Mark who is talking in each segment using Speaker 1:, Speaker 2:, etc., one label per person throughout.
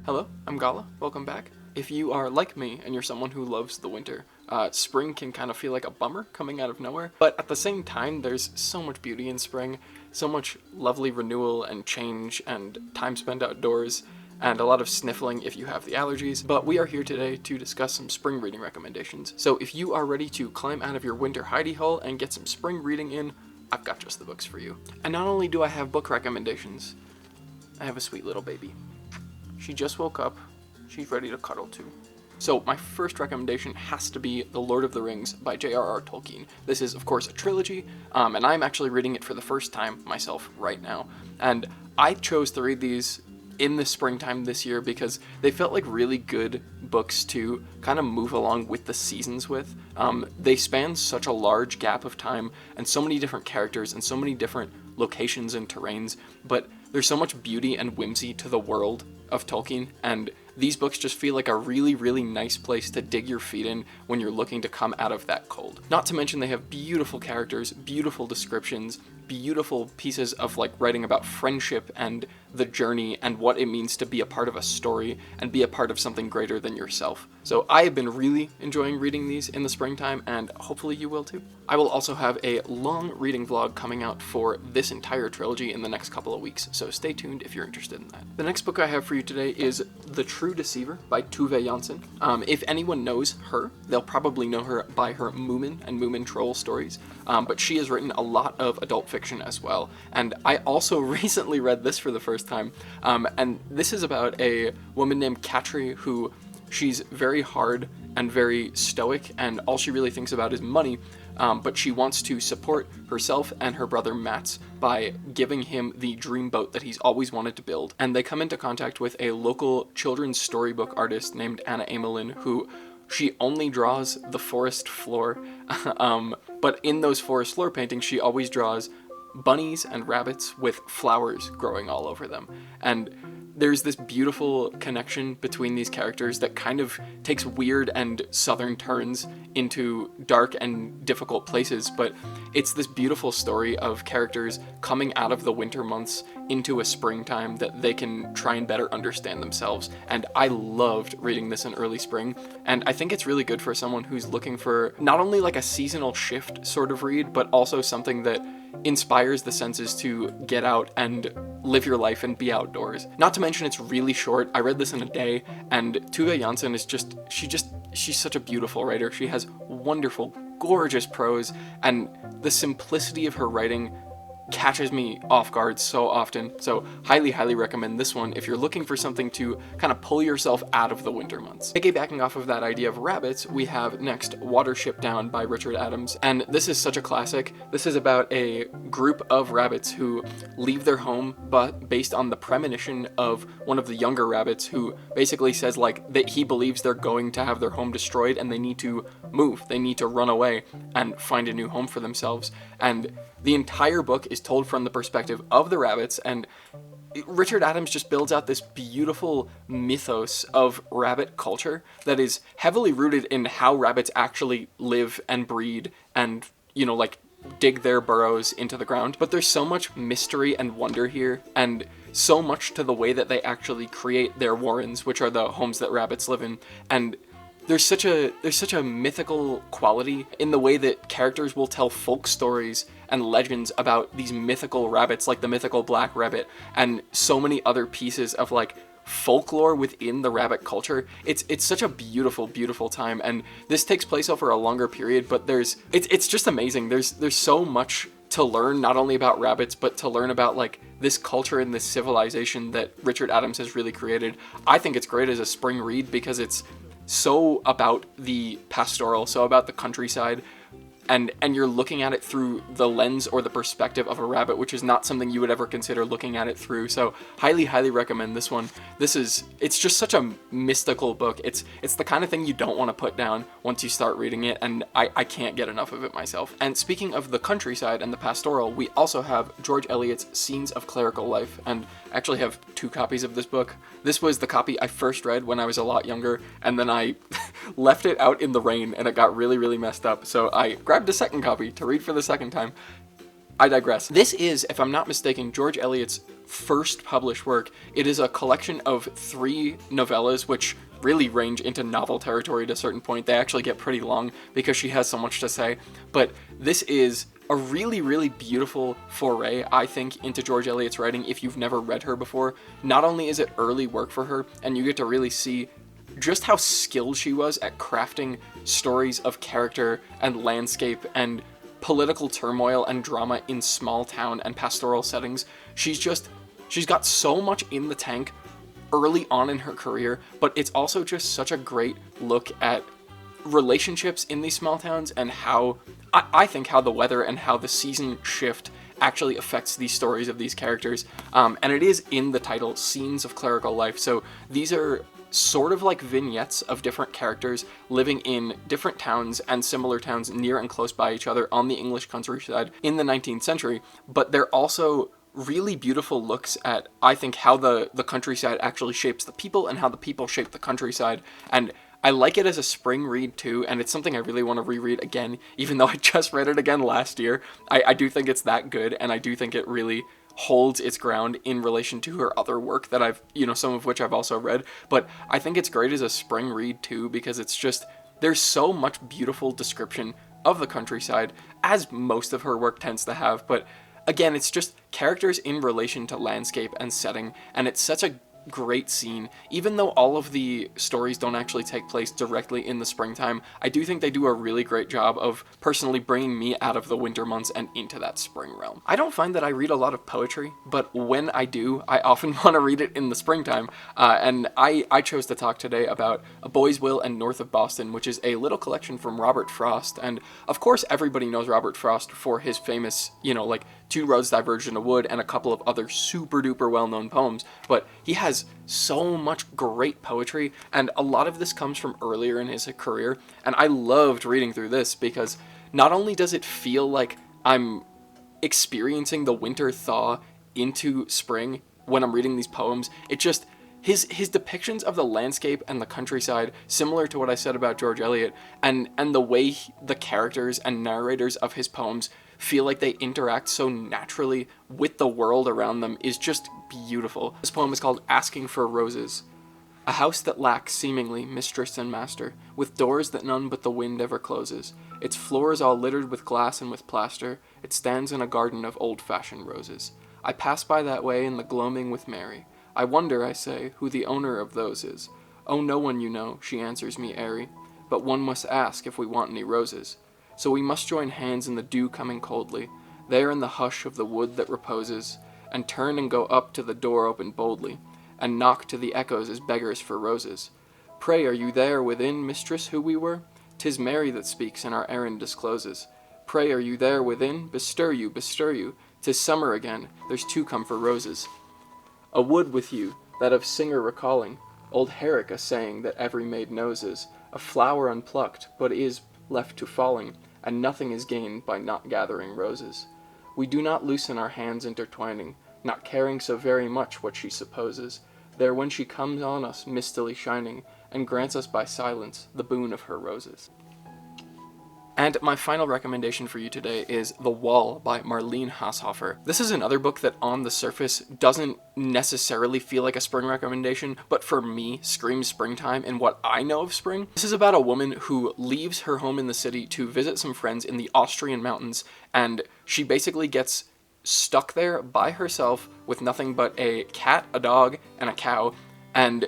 Speaker 1: Hello, I'm Gala. Welcome back. If you are like me and you're someone who loves the winter, spring can kind of feel like a bummer coming out of nowhere, but at the same time, there's so much beauty in spring, so much lovely renewal and change and time spent outdoors, and a lot of sniffling if you have the allergies. But we are here today to discuss some spring reading recommendations. So if you are ready to climb out of your winter hidey hole and get some spring reading in, I've got just the books for you. And not only do I have book recommendations, I have a sweet little baby. She just woke up. She's ready to cuddle too. So my first recommendation has to be The Lord of the Rings by J.R.R. Tolkien. This is, of course, a trilogy, and I'm actually reading it for the first time myself right now. And I chose to read these in the springtime this year because they felt like really good books to kind of move along with the seasons with. They span such a large gap of time and so many different characters and so many different locations and terrains, but there's so much beauty and whimsy to the world of Tolkien, and these books just feel like a really, really nice place to dig your feet in when you're looking to come out of that cold. Not to mention they have beautiful characters, beautiful descriptions, beautiful pieces of like writing about friendship and the journey and what it means to be a part of a story and be a part of something greater than yourself. So I have been really enjoying reading these in the springtime, and hopefully you will too. I will also have a long reading vlog coming out for this entire trilogy in the next couple of weeks, so stay tuned if you're interested in that. The next book I have for you today is The True Deceiver by Tove Jansson. If anyone knows her, they'll probably know her by her Moomin and Moomin Troll stories, but she has written a lot of adult fiction as well, and I also recently read this for the first time, and this is about a woman named Katri who she's very hard and very stoic, and all she really thinks about is money, but she wants to support herself and her brother Mats by giving him the dream boat that he's always wanted to build. And they come into contact with a local children's storybook artist named Anna Amelin, who she only draws the forest floor, but in those forest floor paintings she always draws bunnies and rabbits with flowers growing all over them. And there's this beautiful connection between these characters that kind of takes weird and southern turns into dark and difficult places, but it's this beautiful story of characters coming out of the winter months into a springtime that they can try and better understand themselves. And I loved reading this in early spring, and I think it's really good for someone who's looking for not only like a seasonal shift sort of read, but also something that inspires the senses to get out and live your life and be outdoors. Not to mention it's really short. I read this in a day, and Tove Jansson is she's such a beautiful writer. She has wonderful, gorgeous prose, and the simplicity of her writing catches me off guard so often. So highly, highly recommend this one if you're looking for something to kind of pull yourself out of the winter months. Piggybacking off of that idea of rabbits, we have next Watership Down by Richard Adams, and this is such a classic. This is about a group of rabbits who leave their home, but based on the premonition of one of the younger rabbits who basically says like that he believes they're going to have their home destroyed and they need to move, they need to run away and find a new home for themselves. And the entire book is told from the perspective of the rabbits, and Richard Adams just builds out this beautiful mythos of rabbit culture that is heavily rooted in how rabbits actually live and breed and, you know, like dig their burrows into the ground. But there's so much mystery and wonder here, and so much to the way that they actually create their warrens, which are the homes that rabbits live in. And there's such a mythical quality in the way that characters will tell folk stories and legends about these mythical rabbits, like the mythical black rabbit, and so many other pieces of like folklore within the rabbit culture. It's such a beautiful, beautiful time, and this takes place over a longer period, but it's just amazing. There's so much to learn, not only about rabbits, but to learn about like this culture and this civilization that Richard Adams has really created. I think it's great as a spring read because it's so about the pastoral, so about the countryside, and you're looking at it through the lens or the perspective of a rabbit, which is not something you would ever consider looking at it through. So highly, highly recommend this one. It's just such a mystical book. It's the kind of thing you don't want to put down once you start reading it, and I can't get enough of it myself. And speaking of the countryside and the pastoral, we also have George Eliot's Scenes of Clerical Life, and I actually have 2 copies of this book. This was the copy I first read when I was a lot younger, and then I left it out in the rain and it got really, really messed up. So I grabbed a second copy to read for the second time. I digress. This is, if I'm not mistaken, George Eliot's first published work. It is a collection of 3 novellas, which really range into novel territory at a certain point. They actually get pretty long because she has so much to say. But this is a really, really beautiful foray, I think, into George Eliot's writing if you've never read her before. Not only is it early work for her, and you get to really see just how skilled she was at crafting stories of character and landscape and political turmoil and drama in small town and pastoral settings. She's got so much in the tank early on in her career, but it's also just such a great look at relationships in these small towns and how, I think, how the weather and how the season shift actually affects these stories of these characters. And it is in the title, Scenes of Clerical Life. So these are sort of like vignettes of different characters living in different towns and similar towns near and close by each other on the English countryside in the 19th century, but they're also really beautiful looks at, I think, how the countryside actually shapes the people and how the people shape the countryside. And I like it as a spring read too, and it's something I really want to reread again, even though I just read it again last year. I do think it's that good, and I do think it really holds its ground in relation to her other work that I've, some of which I've also read. But I think it's great as a spring read too, because it's just, there's so much beautiful description of the countryside, as most of her work tends to have. But again, it's just characters in relation to landscape and setting, and it's such a great scene. Even though all of the stories don't actually take place directly in the springtime, I do think they do a really great job of personally bringing me out of the winter months and into that spring realm. I don't find that I read a lot of poetry, but when I do, I often want to read it in the springtime, and I chose to talk today about A Boy's Will and North of Boston, which is a little collection from Robert Frost. And of course everybody knows Robert Frost for his famous, like Two Roads Diverge in a Wood and a couple of other super duper well-known poems, but he has so much great poetry, and a lot of this comes from earlier in his career, and I loved reading through this because not only does it feel like I'm experiencing the winter thaw into spring when I'm reading these poems, it just, his depictions of the landscape and the countryside, similar to what I said about George Eliot, and the way the characters and narrators of his poems feel like they interact so naturally with the world around them, is just beautiful. This poem is called Asking for Roses. A house that lacks, seemingly, mistress and master, with doors that none but the wind ever closes. Its floors all littered with glass and with plaster. It stands in a garden of old-fashioned roses. I pass by that way in the gloaming with Mary. I wonder, I say, who the owner of those is. Oh, no one you know, she answers me airy. But one must ask if we want any roses. So we must join hands in the dew coming coldly, there in the hush of the wood that reposes, and turn and go up to the door open boldly, and knock to the echoes as beggars for roses. Pray, are you there within, mistress, who we were? 'Tis Mary that speaks and our errand discloses. Pray, are you there within? Bestir you, bestir you. 'Tis summer again, there's two come for roses. A wood with you, that of singer recalling, old Herrick a saying that every maid knows is, a flower unplucked, but is left to falling, and nothing is gained by not gathering roses. We do not loosen our hands intertwining, not caring so very much what she supposes, there when she comes on us mistily shining, and grants us by silence the boon of her roses. And my final recommendation for you today is The Wall by Marlene Haushofer. This is another book that on the surface doesn't necessarily feel like a spring recommendation, but for me screams springtime in what I know of spring. This is about a woman who leaves her home in the city to visit some friends in the Austrian mountains, and she basically gets stuck there by herself with nothing but a cat, a dog, and a cow, and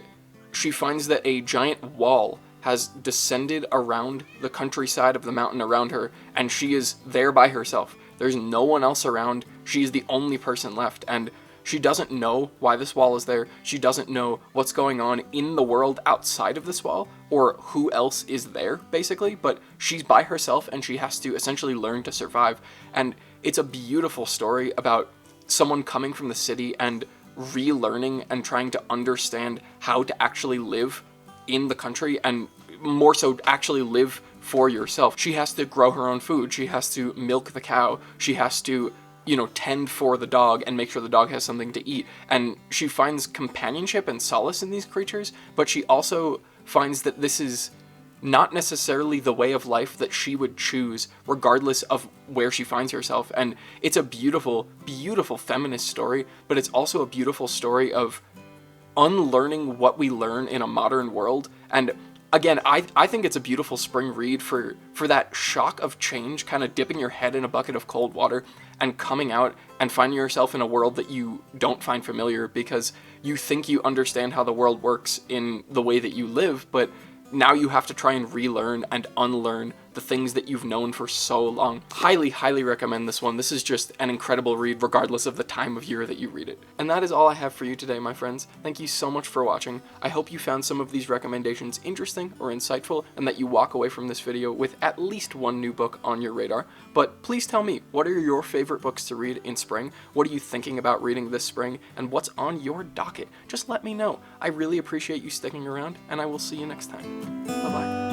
Speaker 1: she finds that a giant wall has descended around the countryside of the mountain around her, and she is there by herself. There's no one else around. She's the only person left, and she doesn't know why this wall is there. She doesn't know what's going on in the world outside of this wall, or who else is there, basically, but she's by herself, and she has to essentially learn to survive. And it's a beautiful story about someone coming from the city and relearning and trying to understand how to actually live in the country, and more so actually live for yourself. She has to grow her own food, she has to milk the cow, she has to, tend for the dog and make sure the dog has something to eat, and she finds companionship and solace in these creatures, but she also finds that this is not necessarily the way of life that she would choose regardless of where she finds herself. And it's a beautiful, beautiful feminist story, but it's also a beautiful story of unlearning what we learn in a modern world. And again, I think it's a beautiful spring read for that shock of change, kind of dipping your head in a bucket of cold water and coming out and finding yourself in a world that you don't find familiar, because you think you understand how the world works in the way that you live, but now you have to try and relearn and unlearn the things that you've known for so long. Highly, highly recommend this one. This is just an incredible read regardless of the time of year that you read it. And that is all I have for you today, my friends. Thank you so much for watching. I hope you found some of these recommendations interesting or insightful, and that you walk away from this video with at least one new book on your radar. But please tell me, what are your favorite books to read in spring? What are you thinking about reading this spring? And what's on your docket? Just let me know. I really appreciate you sticking around, and I will see you next time. Bye-bye.